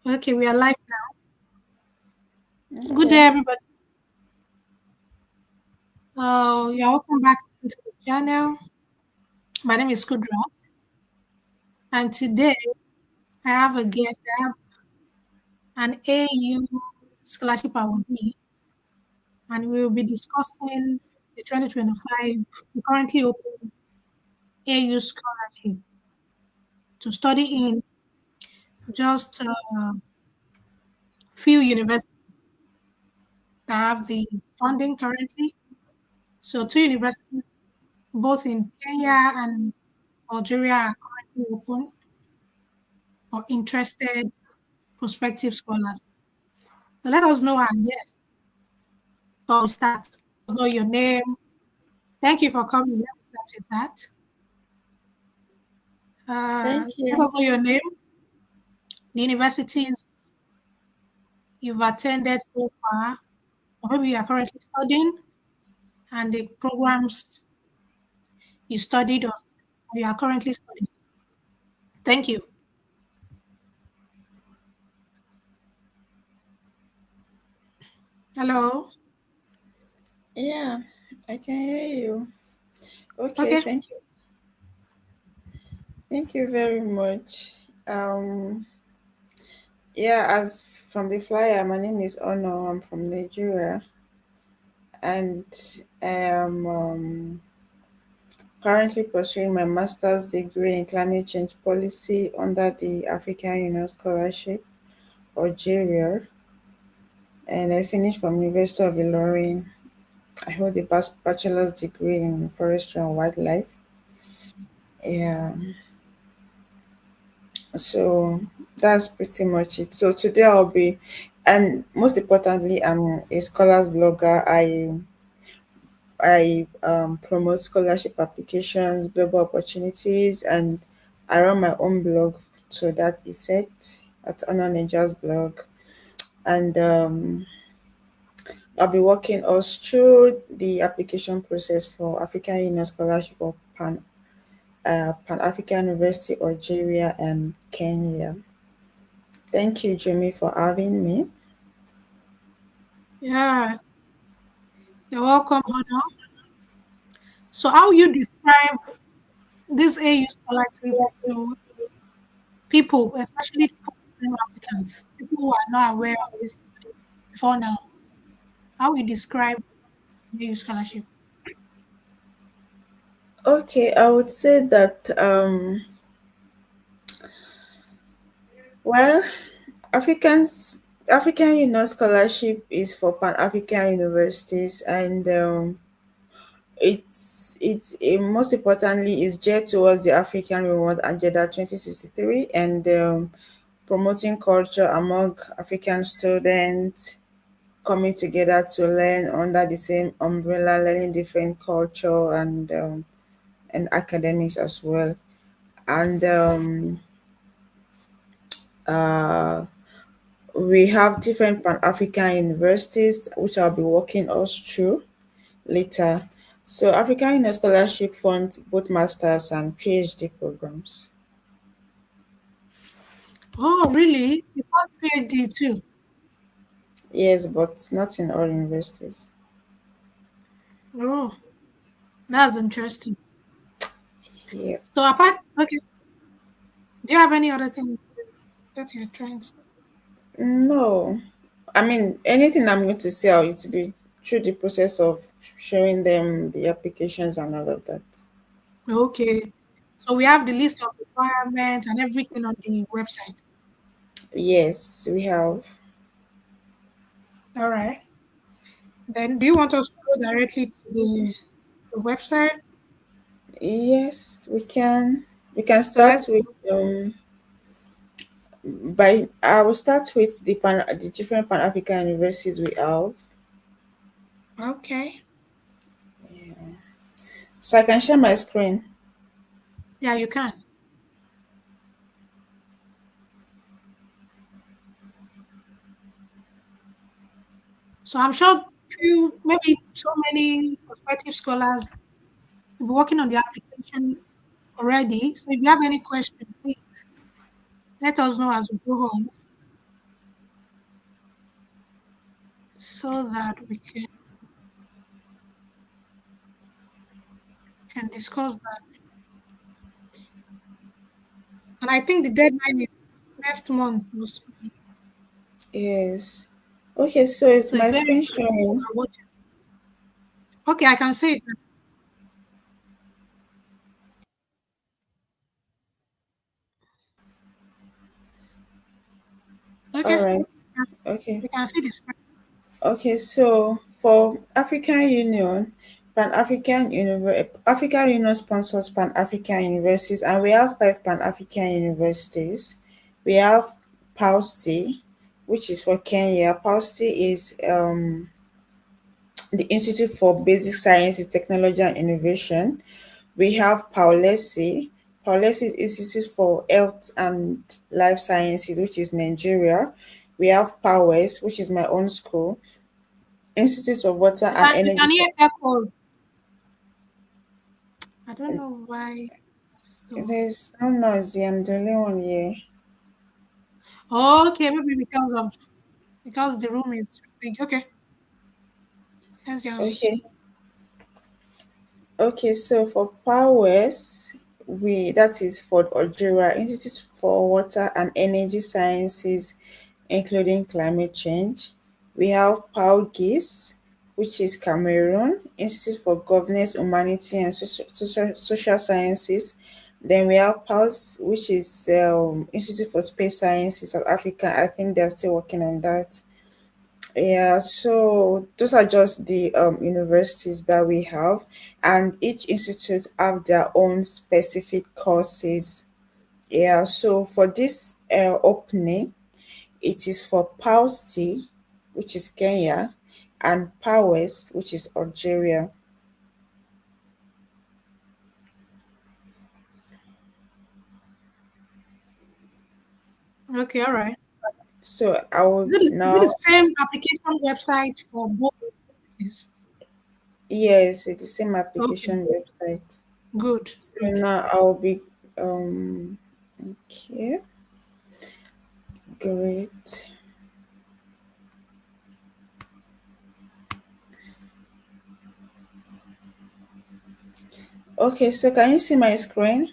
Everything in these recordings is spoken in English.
Okay, we are live now. Good day, Okay. everybody. You're welcome back to the channel. My name is Kudra, and today I have a guest. I have an AU scholarship awardee, and we will be discussing the 2025 the currently open AU scholarship to study in just a few universities that have the funding currently. So, two universities, both in Kenya and Algeria, are currently open for interested prospective scholars. So let us know our guest before we start. Let us know your name. Thank you for coming. Let's start with that. Thank Let us you. know your name, the universities you've attended so far, or maybe you are currently studying, and the programs you studied or you are currently studying. Thank you. Hello. Yeah, I can hear you. Okay, Okay. thank you. Thank you very much. Yeah, as from the flyer, my name is Ono. I'm from Nigeria, and I am currently pursuing my master's degree in climate change policy under the African Union Scholarship, Algeria, and I finished from University of Ilorin. I hold a bachelor's degree in forestry and wildlife. Yeah. So that's pretty much it. So today I'll be, and most importantly, I'm a scholars blogger. I promote scholarship applications, global opportunities, and I run my own blog to that effect at Honor Ninja's blog. And I'll be walking us through the application process for African Union Scholarship for Pan African University, Algeria, and Kenya. Thank you, Jimmy, for having me. Yeah, you're welcome, Honor. So, how you describe this AU scholarship to people, especially new applicants, people who are not aware of this before now? How we describe the scholarship? Okay, I would say that well, Africans African Union Scholarship is for Pan African universities, and most importantly is geared towards the African Reward Agenda 2063, and promoting culture among African students coming together to learn under the same umbrella, learning different culture and academics as well. And uh, we have different Pan African universities, which I'll be walking us through later. So, African Union Scholarship funds both masters and PhD programs. Oh, really? You found PhD too? Yes, but not in all universities. Oh, that's interesting. Yeah. So apart, okay, do you have any other thing that you're trying to? No, I mean, anything I'm going to say, I'll need to be through the process of showing them the applications and all of that. Okay, so we have the list of requirements and everything on the website. Yes, we have. All right. Then, do you want us to go directly to the website? Yes, we can. We can So start let's. with by I will start with the different Pan African universities we have. Okay. So I can share my screen. Yeah, you can. So I'm sure few, maybe so many prospective scholars will be working on the application already. So if you have any questions, Please let us know as we go on so that we can discuss that. And I think the deadline is next month. Yes. Okay, so it's So my it's very screen important we showing. are watching. Okay, I can see it. Okay, All right. yes, Okay. we can see this. Okay, so for African Union, African Union sponsors Pan African universities, and we have five Pan African universities. We have PAUSTI, which is for Kenya. PAUSTI is the Institute for Basic Sciences, Technology and Innovation. We have PAULESI. PAULESI is Institute for Health and Life Sciences, which is Nigeria. We have PAUES, which is my own school. Institute of Water and We Energy. can hear echoes. I don't know why. So, There's no noise. I'm the only one here. okay, maybe because the room is too big. Okay, let's just. Okay. Okay, so for powers, we that is for Algeria, Institute for Water and Energy Sciences, including climate change. We have PAUGIS, which is Cameroon, Institute for Governance, Humanity and Social Sciences. Then we have PAUS, which is Institute for Space Sciences, South Africa. I think they're still working on that. Yeah, so those are just the universities that we have, and each institute have their own specific courses. Yeah, so for this opening, it is for PAUST, which is Kenya, and PAUES, which is Algeria. Okay, all right. So I will Is it the now, same application website for both universities? yes, it's the same Okay, application website. good, So good. now I'll be um okay, great. Okay, so can you see my screen?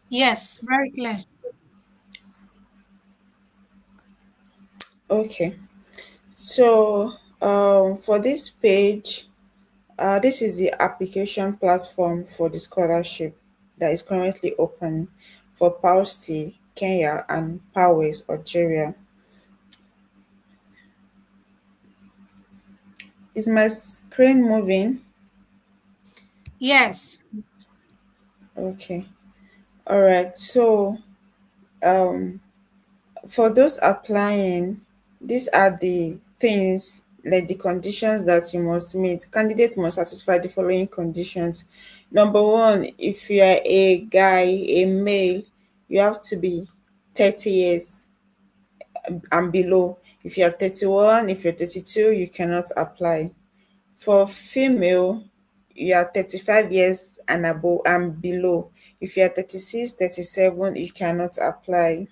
Yes, very clear. Okay. So for this page, this is the application platform for the scholarship that is currently open for PAUSTI, Kenya, and PAWES, Algeria. Is my screen moving? Yes. Okay. All right. So um, for those applying, these are the things like the conditions that you must meet. Candidates must satisfy the following conditions. Number one, if you are a guy, a male, you have to be 30 years and below. If you are 31, if you're 32, you cannot apply. For female, you are 35 years and above and below. If you are 36, 37, you cannot apply.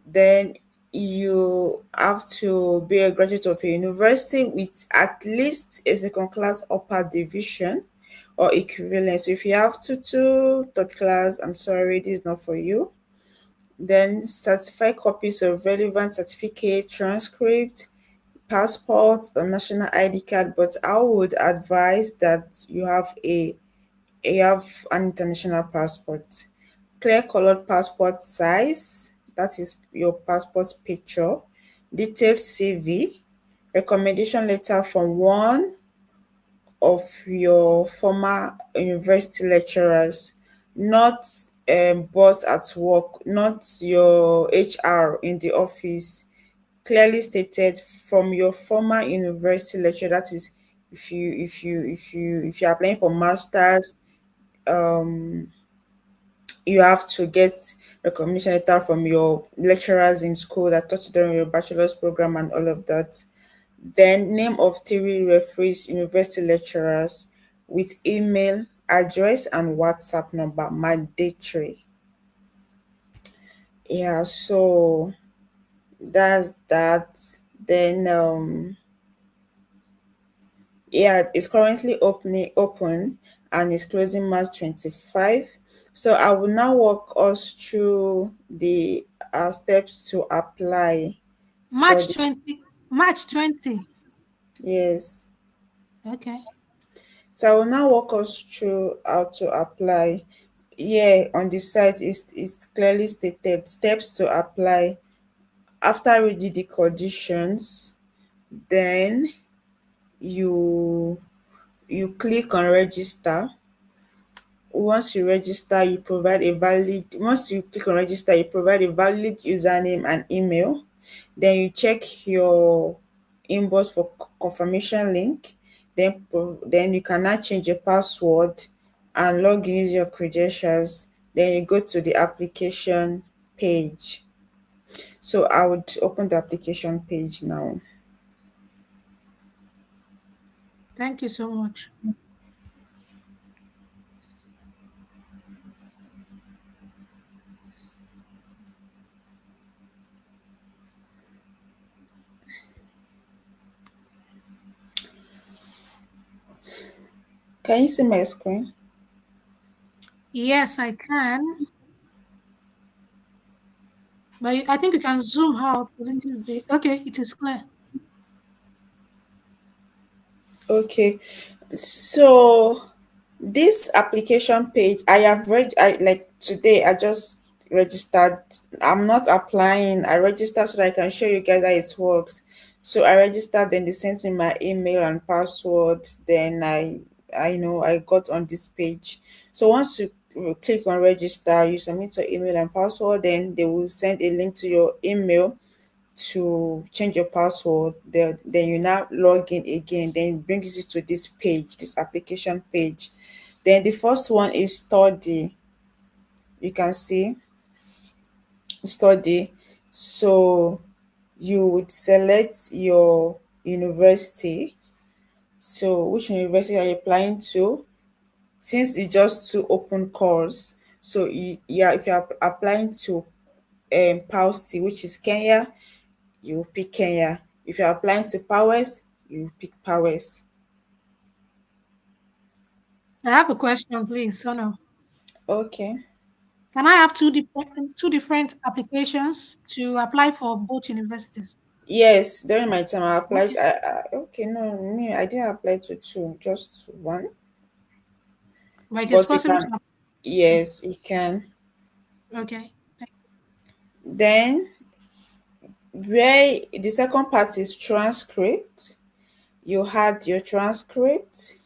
Then you have to be a graduate of a university with at least a second class upper division or equivalent. So if you have third class, I'm sorry, this is not for you. Then certified copies of relevant certificate, transcript, passport or national ID card. But I would advise that you have an international passport. Clear colored passport size, that is your passport picture, detailed CV, recommendation letter from one of your former university lecturers, not boss at work, not your HR in the office, clearly stated from your former university lecturer. That is, if you're applying for masters, um you have to get recognition letter from your lecturers in school that taught you during your bachelor's program and all of that. Then name of three referees, university lecturers with email address and WhatsApp number mandatory. Yeah, so that's that. Then yeah, it's currently open and it's closing March 25. So I will now walk us through the steps to apply for March the 20. March 20. yes. Okay. So I will now walk us through how to apply. Yeah, on the site is clearly stated steps to apply. After reading the conditions, then you you click on register. Once you register, you provide a valid once you click on register, you provide a valid username and email. Then you check your inbox for confirmation link. Then you can now change your password and log in using your credentials. Then you go to the application page. So I would open the application page now. Thank you so much. Can you see my screen? Yes, I can. But I think you can zoom out a little bit. Okay, it is clear. Okay. So this application page, I have read. I like today. I just registered. I'm not applying. I registered so that I can show you guys how it works. So I registered. Then they sent me my email and password. Then I know I got on this page. So once you click on register, you submit your email and password. Then they will send a link to your email to change your password. Then you now log in again. Then it brings you to this page, this application page. Then the first one is study. You can see study. So you would select your university. So which university are you applying to? Since it's just two open course, so yeah, if you're applying to PAU, which is Kenya, you pick Kenya. If you're applying to powers, you pick powers. I have a question, please. So no. Okay. Can I have two different applications to apply for both universities? Yes, during my time I applied. Okay. Okay, no, me, I didn't apply to two, just one. But it is But you possible to can, yes, you can. okay. Then, where the second part is transcript, you had your transcript.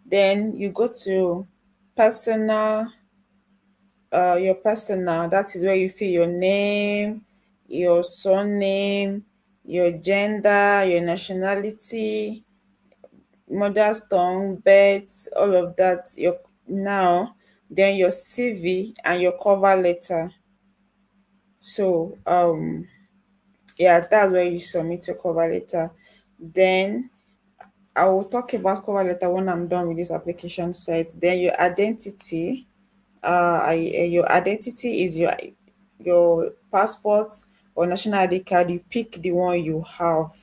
Then you go to personal, your personal. That is where you fill your name, your surname, your gender, your nationality, mother's tongue, birth, all of that. Your now, then your CV and your cover letter. So yeah, that's where you submit your cover letter. Then I will talk about cover letter when I'm done with this application site. Then your identity. Your identity is your passport or national ID card. You pick the one you have.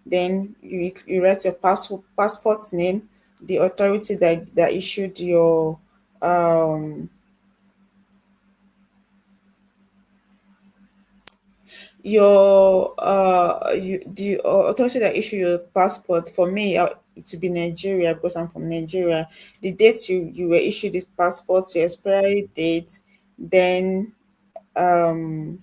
Then you write your passport name, the authority that issued um the authority that issued your passport. For me, it should be Nigeria because I'm from Nigeria. The date you were issued this passport, your expiry date, then um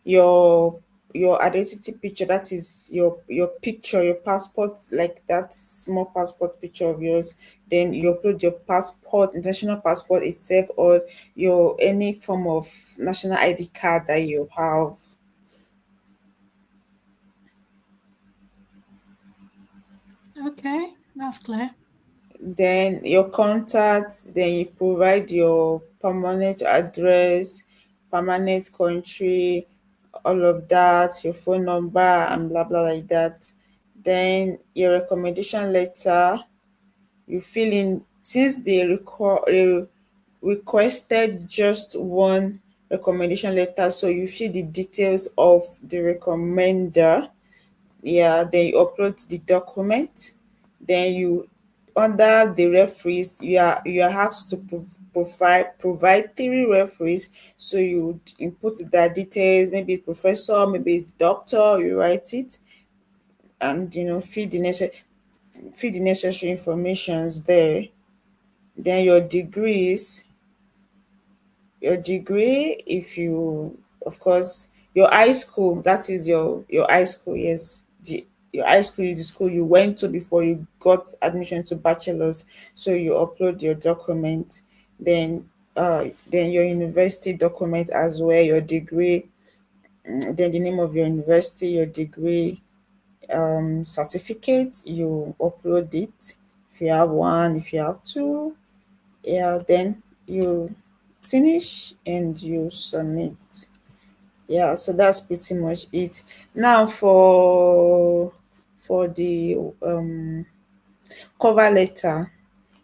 your your identity picture, that is your picture, your passport, like that small passport picture of yours. Then you upload your passport, international passport itself, or your any form of national ID card that you have. Okay, that's clear. Then your contacts, then you provide your permanent address, permanent country, all of that, your phone number and blah blah like that. Then your recommendation letter, You fill in, since they requested just one recommendation letter, so you fill the details of the recommender. Yeah, then you upload the document. Then you, under the referees, you are asked to provide three referees. So you input their details, maybe it's professor, maybe it's doctor, you write it, and feed the necessary informations there. Then your degree, if you, of course, your high school, that is your high school, yes. Your high school is the school you went to before you got admission to bachelor's. So you upload your document. Then your university document as well, your degree, then the name of your university, your degree, certificate, you upload it if you have one, if you have two. Yeah, then you finish and you submit. Yeah, so that's pretty much it. Now for the cover letter.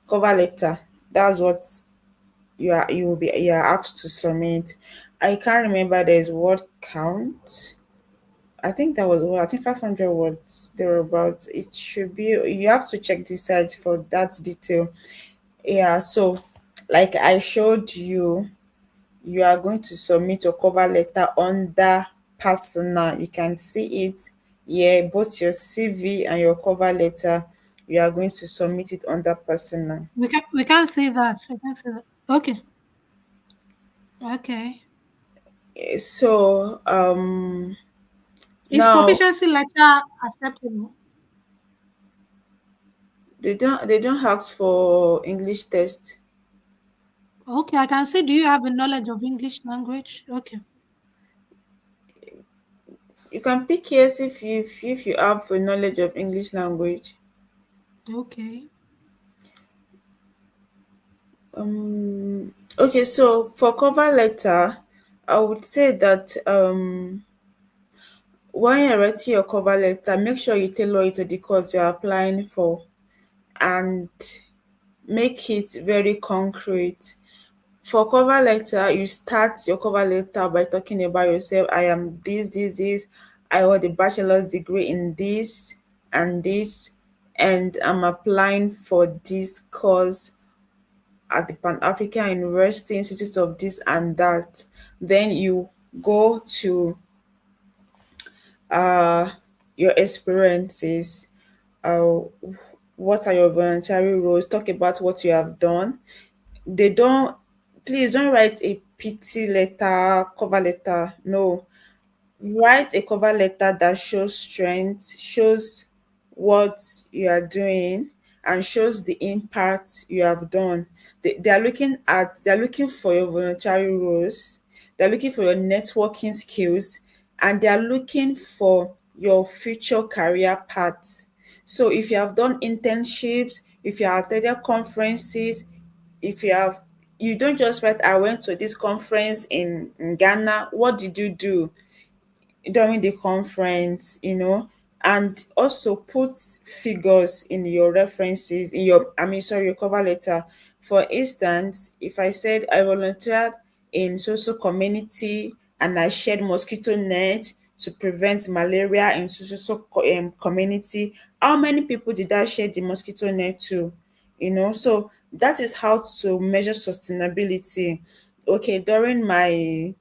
Cover letter. That's what you are asked to submit. I can't remember, there's word count. I think that was, well, I think 500 words thereabout. It should be, you have to check the site for that detail. Yeah, so like I showed you, you are going to submit your cover letter under personal. You can see it here, both your CV and your cover letter. You are going to submit it under personal. We can't say that. We can't say that. Okay. Okay. So Is now proficiency letter acceptable? they don't ask for English test. Okay, I can say, do you have a knowledge of English language? Okay. You can pick yes if you have a knowledge of English language. Okay. Okay, so for cover letter, I would say that when you're writing your cover letter, make sure you tailor it to the course you're applying for, and make it very concrete. For cover letter, you start your cover letter by talking about yourself. I am this. I hold a bachelor's degree in this and this, and I'm applying for this course at the Pan African University Institute of this and that. Then you go to uh your experiences. uh what are your voluntary roles? Talk about what you have done. They don't Please don't write a pity letter, cover letter. No, write a cover letter that shows strength, shows what you are doing, and shows the impact you have done. They're looking for your voluntary roles, they're looking for your networking skills, and they're looking for your future career path. So if you have done internships, if you have attended conferences, if you have, you don't just write I went to this conference in Ghana. What did you do during the conference, and also put figures in your references, in your, I mean, sorry, your cover letter. For instance, if I said I volunteered in social community and I shared mosquito net to prevent malaria in community, how many people did I share the mosquito net to? So that is how to measure sustainability. Okay, during my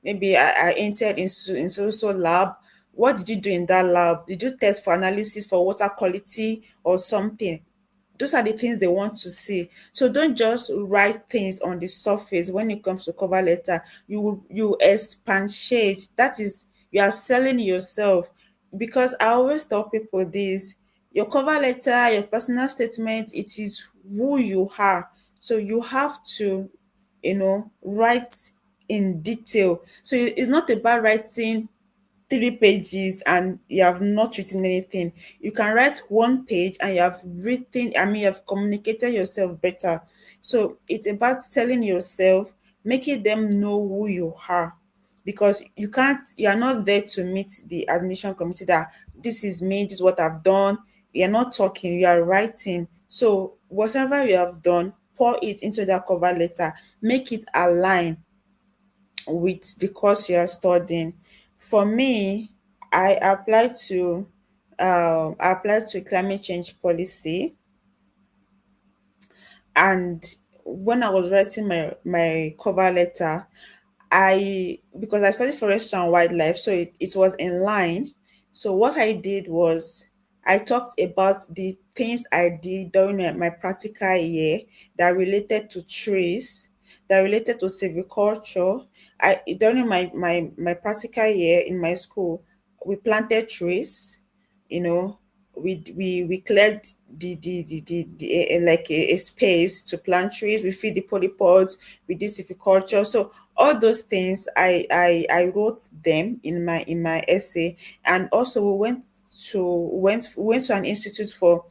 maybe I entered in social lab. What did you do in that lab? Did you test for analysis for water quality or something? Those are the things they want to see. So don't just write things on the surface. When it comes to cover letter, you expatiate. That is, you are selling yourself. Because I always tell people this: your cover letter, your personal statement, it is who you are. So you have to, write in detail. So it's not about writing 3 pages and you have not written anything. You can write 1 page and you have written, I mean, you have communicated yourself better. So it's about selling yourself, making them know who you are. Because you are not there to meet the admission committee that this is me, this is what I've done. You're not talking, you are writing. So whatever you have done, pour it into that cover letter, make it align with the course you are studying. For me, I applied to climate change policy. And when I was writing my cover letter, I because I studied forestry and wildlife, so it was in line. So what I did was I talked about the things I did during my practical year that related to trees, that related to silviculture. I during my practical year in my school, we planted trees, you know, we cleared like a space to plant trees. We feed the polypods. We did silviculture. So all those things I wrote them in my essay. And also we went to an institute for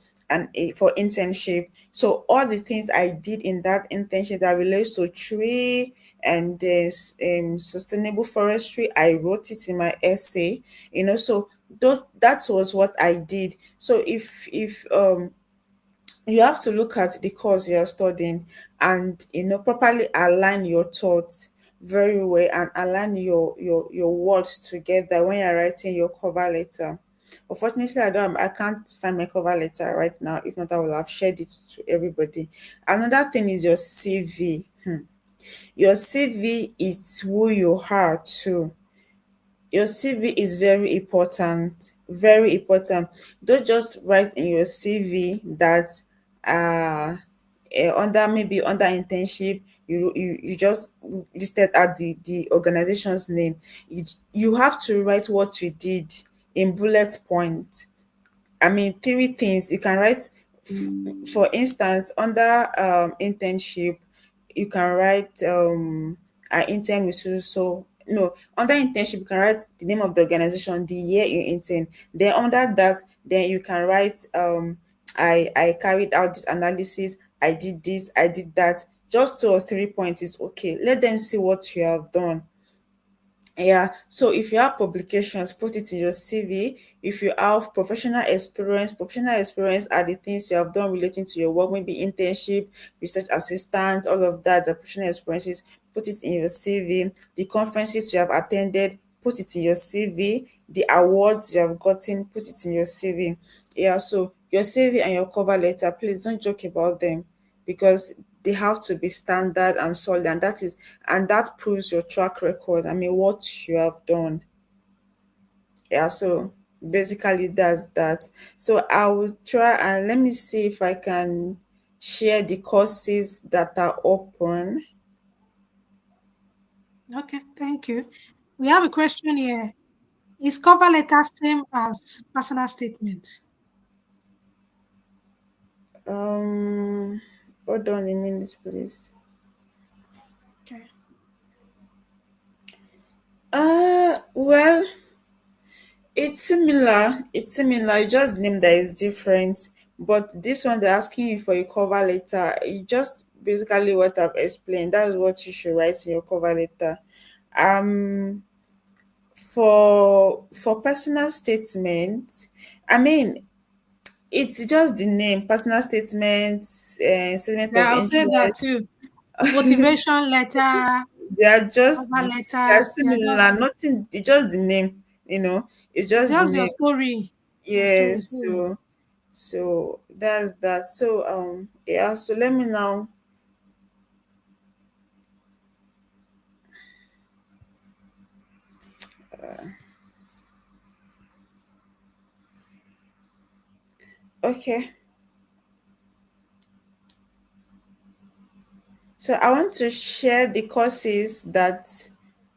for internship. So all the things I did in that internship that relates to tree and sustainable forestry, I wrote it in my essay. So that was what I did. So if you have to look at the course you're studying, and properly align your thoughts very well, and align your words together when you're writing your cover letter. Unfortunately, I can't find my cover letter right now. If not, I will have shared it to everybody. Another thing is your CV. Your CV is who you are too. Your CV is very important, very important. Don't just write in your CV that uh, under internship, you just listed at the organization's name. You have to write what you did in bullet point. I mean, three things you can write. For instance, under internship, you can write I intern with so no, under internship you can write the name of the organization, the year you intern. Then under that, then you can write I carried out this analysis, I did this, I did that. Just 2 or 3 points is okay. Let them see what you have done. Yeah, so if you have publications, put it in your CV. If you have professional experience are the things you have done relating to your work, maybe internship, research assistant, all of that, the professional experiences, put it in your CV. The conferences you have attended, put it in your CV. The awards you have gotten, put it in your CV. Yeah, so your CV and your cover letter, please don't joke about them, because they have to be standard and solid, and that proves your track record. I mean, what you have done. Yeah, so basically that's that. So I will try, and let me see if I can share the courses that are open. Okay, thank you. We have a question here. Is cover letter same as personal statement? um Hold on a minute, please. Okay. Well, it's similar, it's just name that is different. But this one, they're asking you for a cover letter. It just basically what I've explained. That's what you should write in your cover letter. um for personal statement, I mean, it's just the name, personal statement, statement of Yeah, I'll say that interest. too. Motivation letter, They are just cover this, they are letter. They are similar, just nothing, it's just the name, it's it's just the just your name. story. Your story. Yes, so that's that. So yeah, so let me now. Okay, so I want to share the courses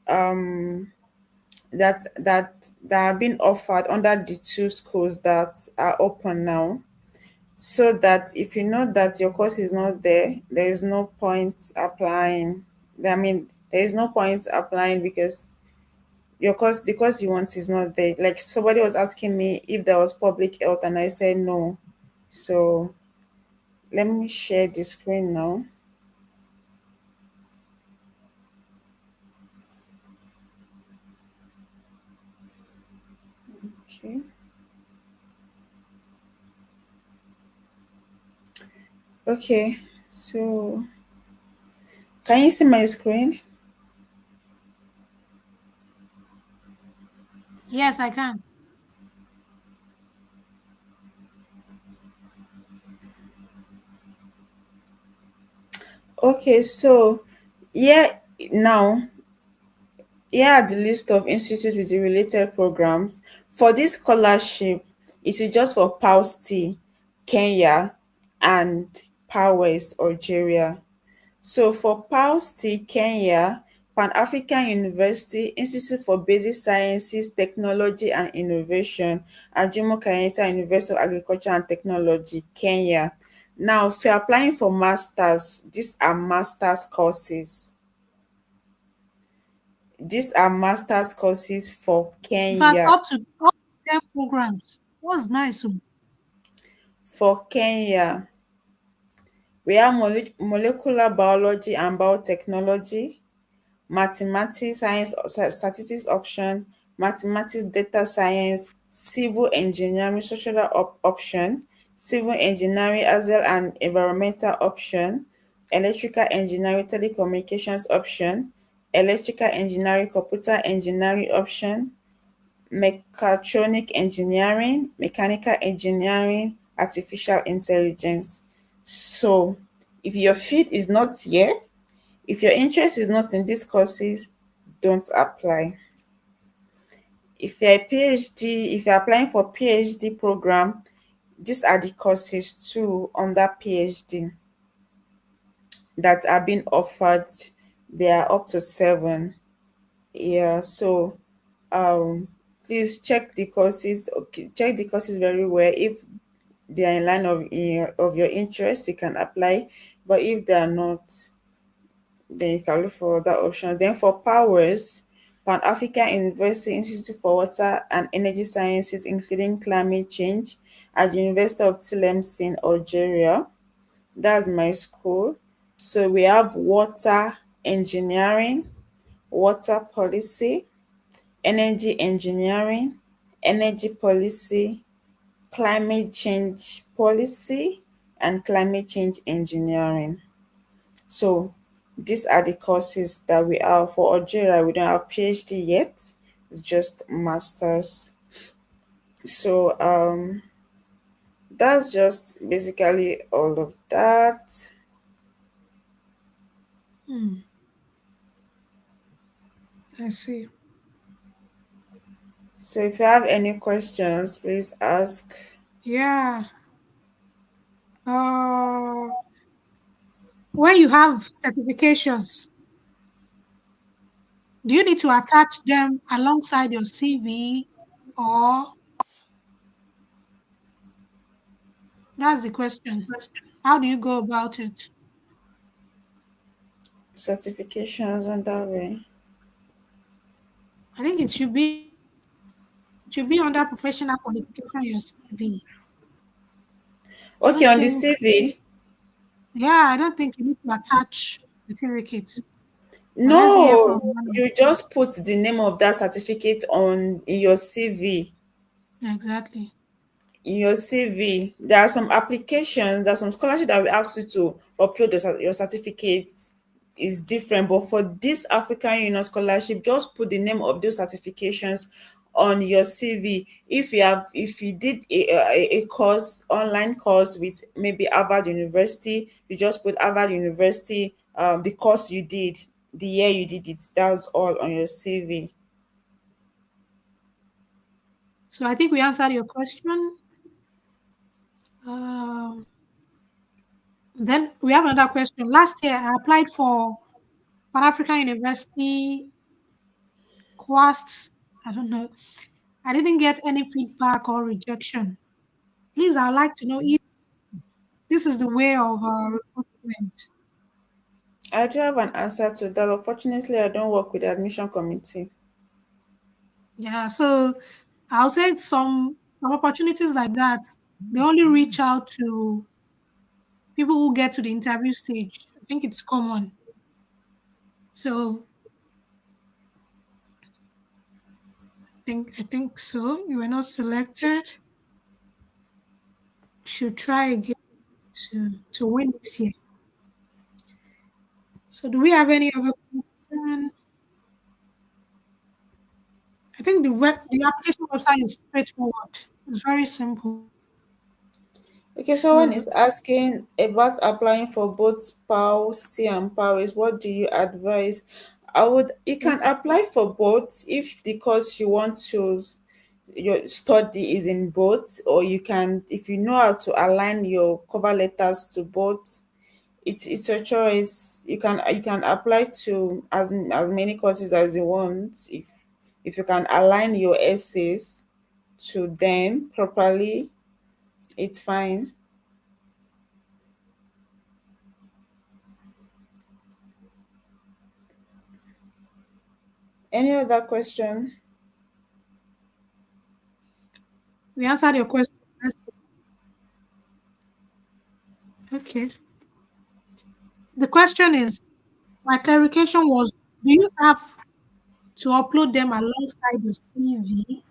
um that are being offered under the two schools that are open now, so that if you know that your course is not there, there is no point applying. I mean, there is no point applying because the course you want is not there. Like, somebody was asking me if there was public health, and I said no. So let me share the screen now. Okay. Okay, so can you see my screen? Yes, I can. Okay, so yeah, now here are the list of institutes with the related programs. For this scholarship, it is just for PAUST, Kenya, and PAUS, Algeria. So for PAUST, Kenya, Pan African University, Institute for Basic Sciences, Technology and Innovation, and Jomo Kenyatta University of Agriculture and Technology, Kenya. Now, if you're applying for masters, these are masters courses. These are masters courses for In fact, Kenya. up to 10 programs. Was nice. Oh. For Kenya, we have molecular biology and biotechnology, mathematics, science, statistics option, mathematics, data science, civil engineering, social option, civil engineering as well and environmental option, electrical engineering, telecommunications option, electrical engineering, computer engineering option, mechatronic engineering, mechanical engineering, artificial intelligence. So, if your field is not here, if your interest is not in these courses, don't apply. If you're a PhD, if you're applying for PhD program, these are the courses too under PhD that are being offered. They are up to seven. Yeah, so please check the courses. Okay, check the courses very well. If they are in line of your interest, you can apply. But if they are not, then you can look for other options. Then for powers, Pan African University Institute for Water and Energy Sciences, including climate change, at the University of Tlemcen, Algeria. That's my school. So we have water engineering, water policy, energy engineering, energy policy, climate change policy, and climate change engineering. So these are the courses that we have for Algeria. We don't have PhD yet. It's just masters. So that's just basically all of that. Hmm, I see. So if you have any questions, please ask. Yeah. Uh, when you have certifications, do you need to attach them alongside your CV, or that's the question. How do you go about it? Certifications on that way. I think it should be under professional qualification, your CV. I Okay, don't on the think, CV. yeah, I don't think you need to attach certificate. But let's hear from No, one. you just put the name of that certificate on in your CV. Exactly. In your CV, there are some applications, there are some scholarship that will ask you to upload your certificates is different. But for this African Union scholarship, just put the name of those certifications on your CV. If you did a course, online course with maybe Harvard University, you just put Harvard University, the course you did, the year you did it. That's all on your CV. So I think we answered your question. Um, then we have another question. Last year, I applied for Pan African University Quest. I don't know. I didn't get any feedback or rejection. Please, I'd like to know if this is the way of recruitment. I do have an answer to that. Unfortunately, I don't work with the admission committee. Yeah, so I'll say some opportunities like that, they only reach out to people who get to the interview stage. I think it's common. So I think so. You were not selected. Should try again. to win this year. So do we have any other question? I think the application website is straightforward. It's very simple. Okay, someone So is asking about applying for both PAU, ST and PAUs. What do you advise? You can apply for both if the course you want to your study is in both, or you can, if you know how to align your cover letters to both, it's your choice. You can apply to as many courses as you want if you can align your essays to them properly, it's fine. Any other question? we answered your question. Okay. The question is, my clarification was, do you have to upload them alongside your CV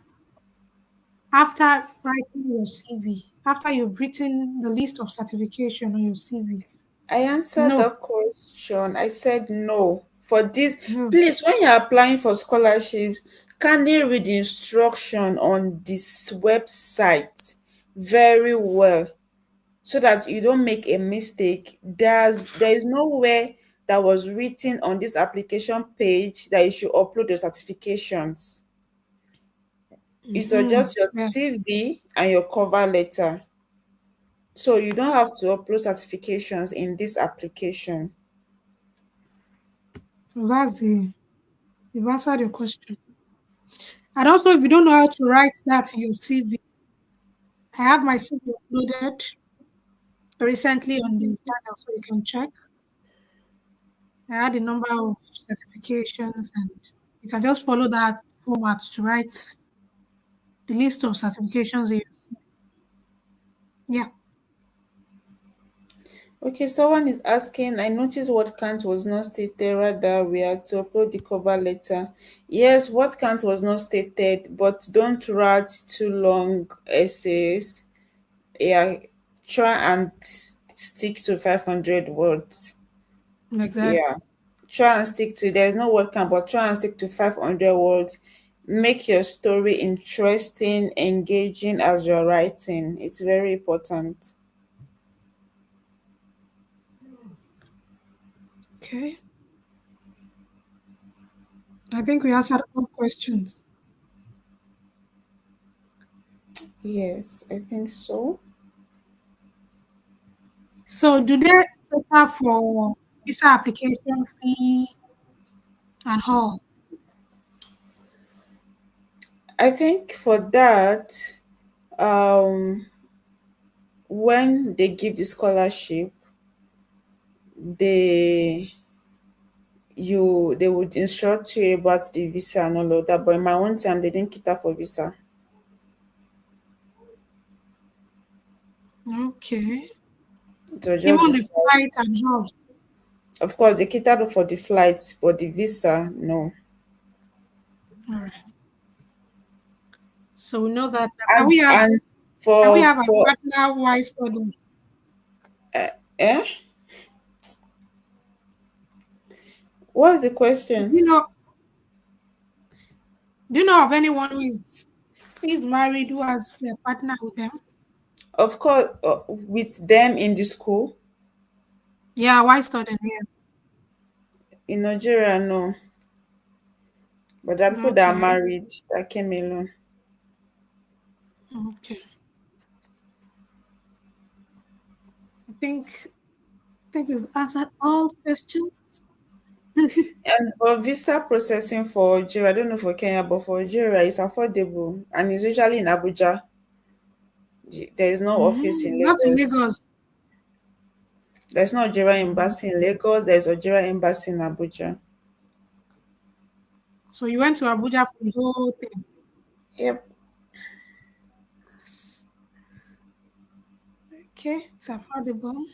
after writing your CV, after you've written the list of certification on your CV? I answered the No, question. I said no. For this, no. please, when you're applying for scholarships, kindly read the instruction on this website very well so that you don't make a mistake. There is nowhere that was written on this application page that you should upload your certifications. It was Mm-hmm. just your Yeah, CV and your cover letter. So you don't have to upload certifications in this application. so you've answered your question. And also, if you don't know how to write that in your CV, I have my CV uploaded recently on the channel, so you can check. I had a number of certifications, and you can just follow that format to write the list of certifications you use. Yeah. Okay, someone is asking, I noticed what count was not stated, rather we had to upload the cover letter. Yes, what count was not stated, but don't write too long essays. Yeah, try and stick to 500 words. Like that. Yeah, try and stick to, there's no word count, but try and stick to 500 words. Make your story interesting, engaging as you're writing. It's very important. Okay. I think we answered all questions. Yes, I think so. So, do they cater for visa application fee and all? I think for that, um, when they give the scholarship, they they would instruct you about the visa and all of that. But in my own time, they didn't cater for visa. Okay. It was just Even the the flight flights. and all. Of course, they catered for the flights, but the visa, no. All right. So we know that. And Can we for have a for partner while studying? eh, what's the Do question? you know? Do you know of anyone who is married who has a partner with them? Of course, with them in the school Yeah, while studying here. in Nigeria, no. But there are people that are Okay. married that came alone. Okay. I think we've answered all questions. And for visa processing for Algeria, I don't know for Kenya, but for Algeria, it's affordable and it's usually in Abuja. There is no office in Not in Lagos. Lagos. There's no Algeria Mhm. embassy in Lagos. There's Algeria embassy in Abuja. So you went to Abuja for the whole thing. Yep. Okay, it's affordable.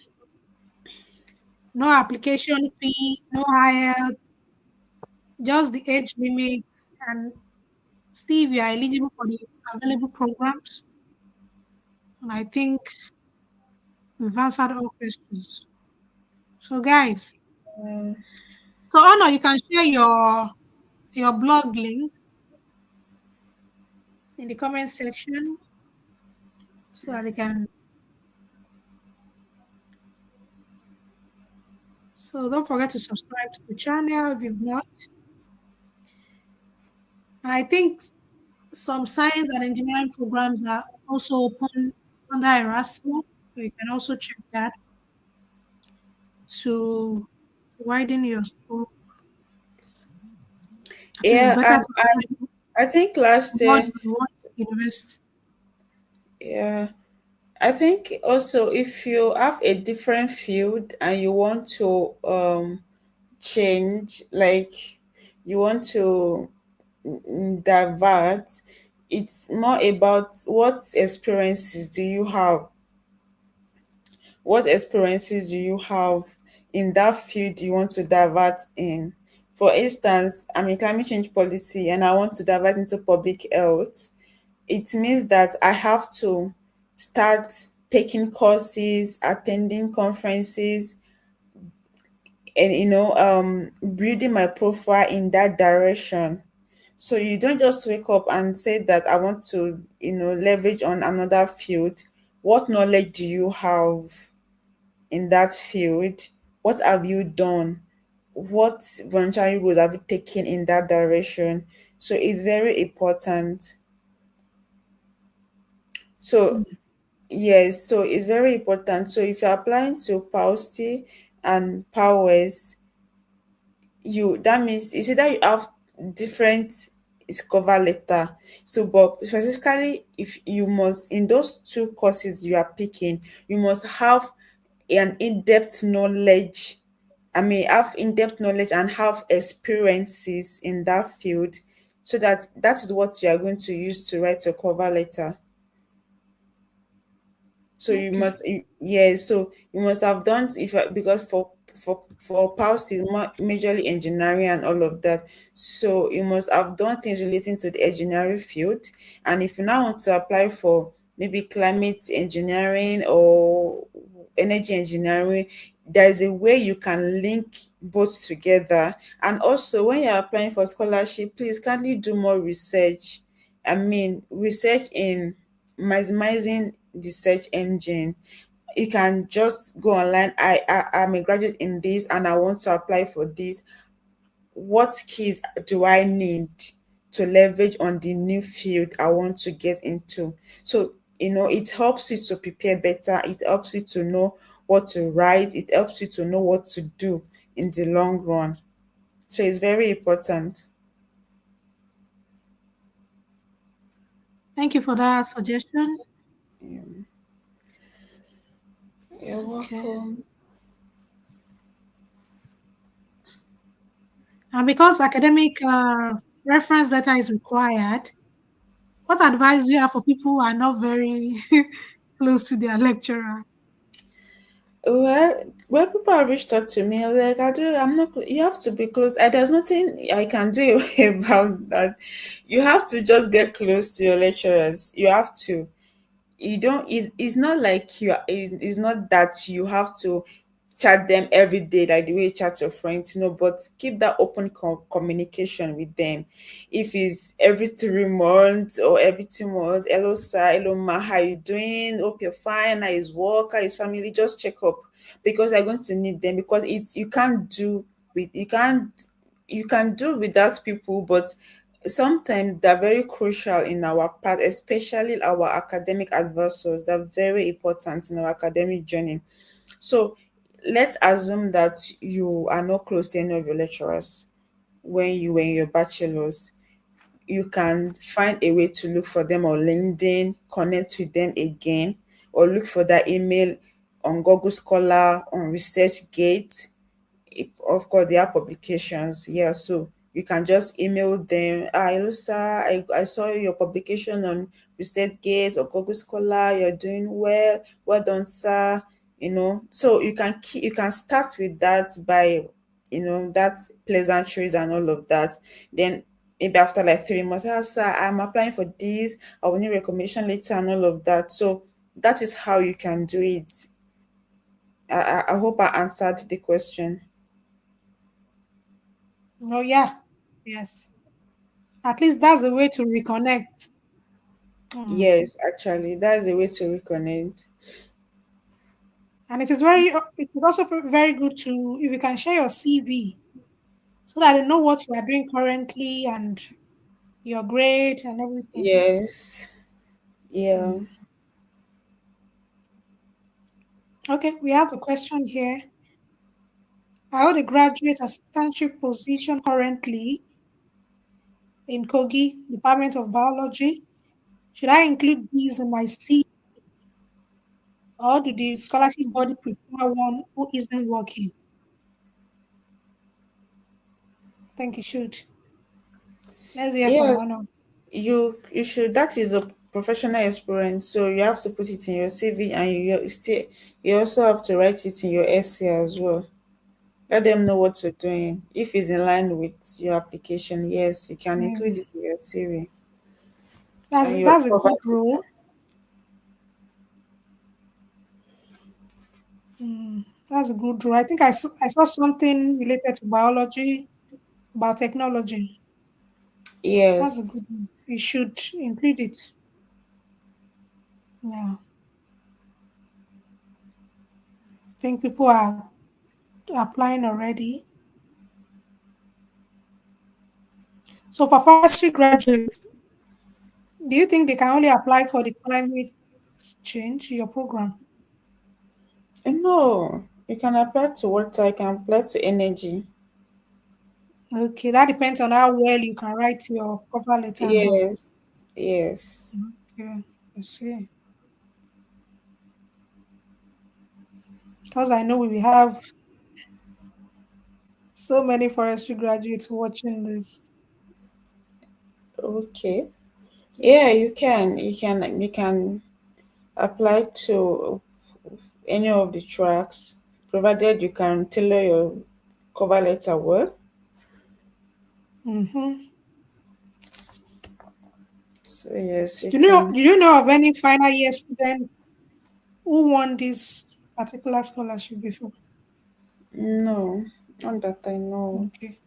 No application fee, no higher, just the age limit, and see if you are eligible for the available programs. And I think We've answered all questions. So, guys, so Honor, you can share your blog link in the comment section so that they can. So don't forget to subscribe to the channel if you've not. And I think some science and engineering programs are also open under Erasmus, so you can also check that to widen your scope. At least it's Yeah, better and to apply I think last more year, than one university. yeah, I think also if you have a different field and you want to change, like you want to divert, it's more about what experiences do you have in that field you want to divert in. For instance, I'm in climate change policy and I want to divert into public health. It means that I have to start taking courses, attending conferences, and building my profile in that direction. So you don't just wake up and say that I want to leverage on another field. What knowledge do you have in that field? What have you done? What voluntary roles have you taken in that direction? So it's very important. So yes, so it's very important. So if you're applying to PAUST and PAUS, you that means you see that you have different is cover letter. So but specifically, if you must in those two courses you are picking, you must have an in-depth knowledge. I mean, have in-depth knowledge and have experiences in that field, so that that is what you are going to use to write your cover letter. So you Okay. must so you must have done because for policy majorly engineering and all of that. So you must have done things relating to the engineering field. And if you now want to apply for maybe climate engineering or energy engineering, there is a way you can link both together. And also when you're applying for scholarship, please kindly do more research. I mean, research in maximizing the search engine. You can just go online. I'm a graduate in this and I want to apply for this. What skills do I need to leverage on the new field I want to get into? So it helps you to prepare better. It helps you to know what to write. It helps you to know what to do in the long run. So it's very important. Thank you for that suggestion. You're Okay. welcome. And because academic reference data is required, what advice do you have for people who are not very close to their lecturer? Well, when people have reached out to me, I'm like, I'm not, you have to be close. There's nothing I can do about that. You have to just get close to your lecturers. You have to. You don't, it's not like it's not that you have to chat them every day like the way you chat your friends, but keep that open communication with them. If it's every 3 months or every 2 months, hello sir, hello ma, how you doing, hope you're fine, how is work, how is family, just check up, because you're going to need them. Because it's you can do without people, but sometimes they're very crucial in our path, especially our academic advisors. They're very important in our academic journey. So let's assume that you are not close to any of your lecturers when you were in your bachelor's. You can find a way to look for them on LinkedIn, connect with them again, or look for that email on Google Scholar, on ResearchGate. Of course they have publications, yeah, so you can just email them. Hello sir, I saw your publication on ResearchGate or Google Scholar, you're doing well done sir. So you can start with that by that pleasantries and all of that. Then maybe after like 3 months, sir, I'm applying for this, I will need recommendation later and all of that. So that is how you can do it. I hope I answered the question. Oh, yeah. Yes. At least that's a way to reconnect. Mm. Yes, actually, that's a way to reconnect. And it is also very good to, if you can share your CV so that they know what you are doing currently and your grade and everything. Yes. Yeah. Mm. Okay, we have a question here. I hold a graduate assistantship position currently in Kogi, Department of Biology. Should I include these in my CV, or do the scholarship body prefer one who isn't working? I think you should. Let's hear from Yes, one of. you should. That is a professional experience, so you have to put it in your CV, and you also have to write it in your essay as well. Let them know what you're doing. If it's in line with your application, yes, you can include Mm, it in your CV that's and your that's a cover good letter. role. Mm, that's a good role. I think I saw something related to biology about technology. That's a Yes. good one. You should include it. Yeah. I think people are applying already. So for forestry graduates, do you think they can only apply for the climate change, your program? No, you can apply to water, you can apply to energy. Okay, that depends on how well you can write your cover letter and all. Yes, yes. Okay, I see. Because I know we have so many forestry graduates watching this. Okay. Yeah, you can apply to any of the tracks, provided you can tailor your cover letter well. Mm-hmm. So yes, you Do can. you know of any final year student who won this particular scholarship before? No, not that I know. Okay.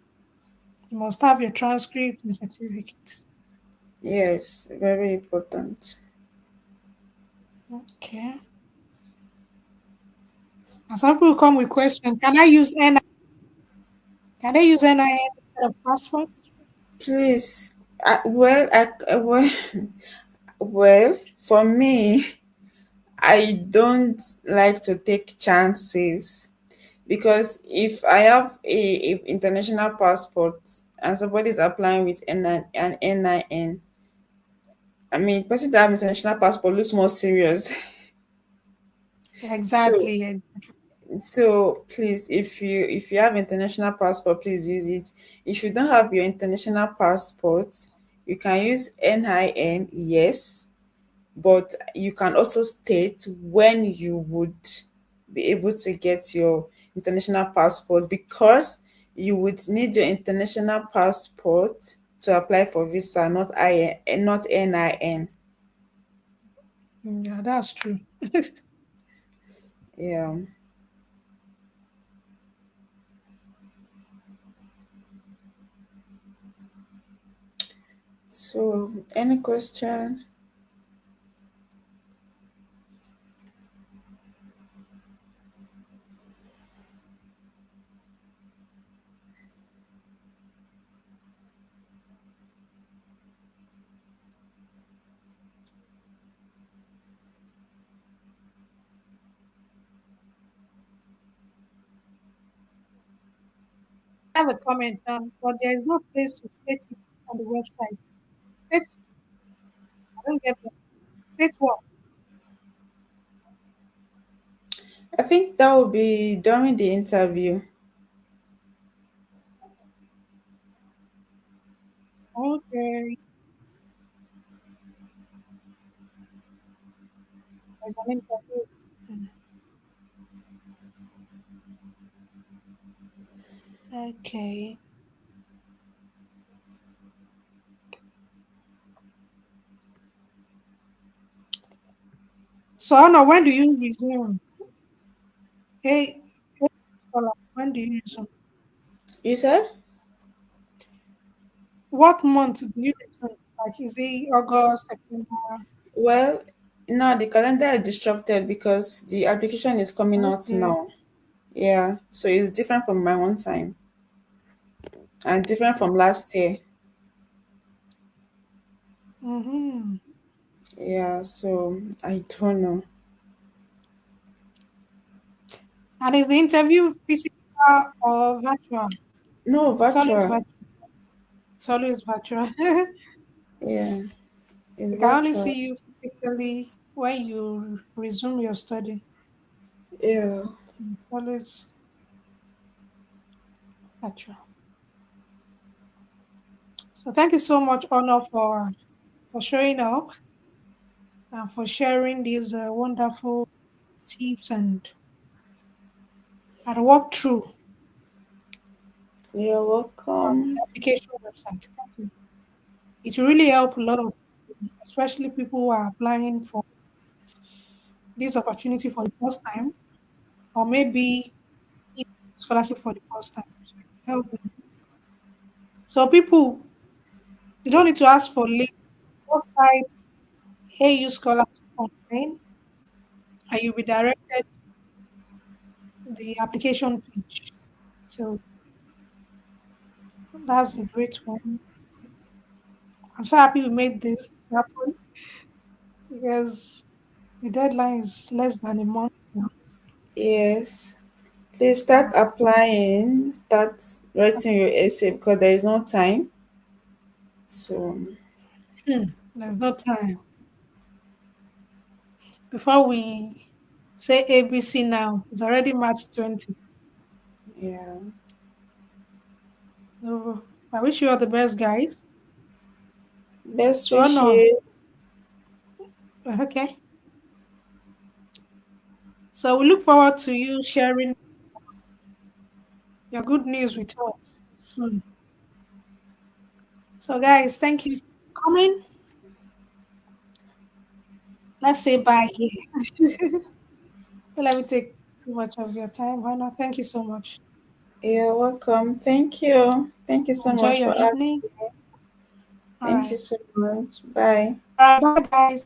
You must have your transcript and certificate. Yes, very important. Okay. And some people come with question, can I use NI? Can they use NIN instead of passport? Please, well, well, for me, I don't like to take chances because if I have a international passport and somebody is applying with an NIN, I mean, person that have international passport looks more serious. So, Exactly. Exactly. so please, if you have international passport, please use it. If you don't have your international passport, you can use NIN, yes, but you can also state when you would be able to get your international passport because you would need your international passport to apply for visa, not NIN. Yeah, that's true. Yeah. So, any question? I have a comment down, but there is no place to state it on the website. State, I don't get that. State what? I think that will be during the interview. Okay. There's an interview. Mm, okay. So, Anna, when do you resume? A scholar. When do you resume? You said? What month do you resume? Like, is it August, September? Well, now the calendar is disrupted because the application is coming out Okay. now. Yeah, so it's different from my own time and different from last year. Mm-hmm. Yeah, so I don't know. And is the interview physical or virtual? No, It's always virtual. virtual. It's always virtual. I Yeah, it's can only virtual. see you physically when you resume your study. Yeah. So it's always virtual. So thank you so much, Honor, for showing up and for sharing these wonderful tips and walkthrough You're on the welcome. application website. Thank you. It will really help a lot of people, especially people who are applying for this opportunity for the first time, or maybe even scholarship for the first time. So it will help them. So people, you don't need to ask for link. Just type AU scholarship online, and you'll be directed to the application page. So that's a great one. I'm so happy we made this happen because the deadline is less than a month now. Yes. Please start applying, start writing your essay because there is no time. So, There's no time. Before we say ABC now, it's already March 20. yeah. So I wish you all the best, guys. Best So, no, wishes. okay. So we look forward to you sharing your good news with us soon. So, guys, thank you for coming. Let's say bye here. Don't let me take too much of your time. Why not? Thank you so much. You're welcome. Thank you. Thank you so Enjoy much your for having evening. me. All Thank you right. so much. Bye. All right. Bye, guys.